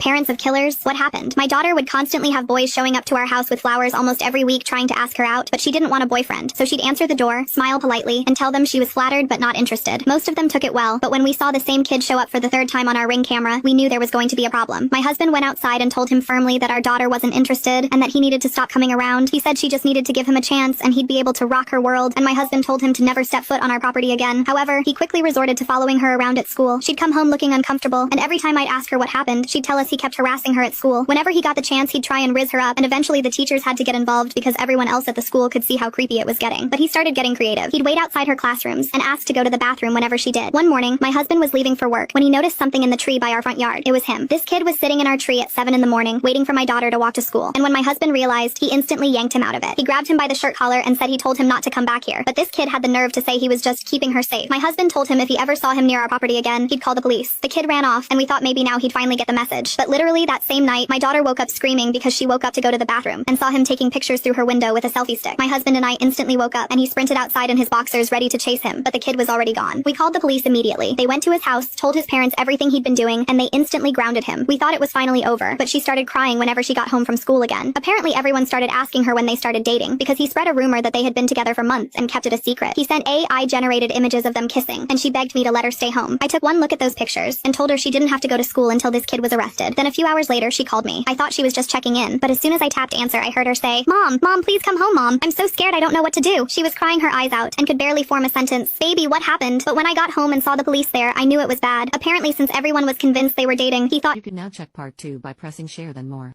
Parents of killers? What happened? My daughter would constantly have boys showing up to our house with flowers almost every week trying to ask her out, but she didn't want a boyfriend. So she'd answer the door, smile politely, and tell them she was flattered but not interested. Most of them took it well, but when we saw the same kid show up for the third time on our Ring camera, we knew there was going to be a problem. My husband went outside and told him firmly that our daughter wasn't interested and that he needed to stop coming around. He said she just needed to give him a chance and he'd be able to rock her world, and my husband told him to never step foot on our property again. However, he quickly resorted to following her around at school. She'd come home looking uncomfortable, and every time I'd ask her what happened, she'd tell us he kept harassing her at school. Whenever he got the chance, he'd try and rizz her up, and eventually the teachers had to get involved because everyone else at the school could see how creepy it was getting. But he started getting creative. He'd wait outside her classrooms and ask to go to the bathroom whenever she did. One morning, my husband was leaving for work when he noticed something in the tree by our front yard. It was him. This kid was sitting in our tree at 7 in the morning, waiting for my daughter to walk to school. And when my husband realized, he instantly yanked him out of it. He grabbed him by the shirt collar and said he told him not to come back here. But this kid had the nerve to say he was just keeping her safe. My husband told him if he ever saw him near our property again, he'd call the police. The kid ran off, and we thought maybe now he'd finally get the message. But literally that same night, my daughter woke up screaming because she woke up to go to the bathroom and saw him taking pictures through her window with a selfie stick. My husband and I instantly woke up, and he sprinted outside in his boxers ready to chase him, but the kid was already gone. We called the police immediately. They went to his house, told his parents everything he'd been doing, and they instantly grounded him. We thought it was finally over, but she started crying whenever she got home from school again. Apparently everyone started asking her when they started dating, because he spread a rumor that they had been together for months and kept it a secret. He sent AI-generated images of them kissing, and she begged me to let her stay home. I took one look at those pictures and told her she didn't have to go to school until this kid was arrested. Then a few hours later, she called me. I thought she was just checking in, but as soon as I tapped answer, I heard her say, Mom, please come home, Mom. I'm so scared I don't know what to do. She was crying her eyes out and could barely form a sentence. Baby, what happened? But when I got home and saw the police there, I knew it was bad. Apparently, since everyone was convinced they were dating, he thought You can now check part 2 by pressing share then more.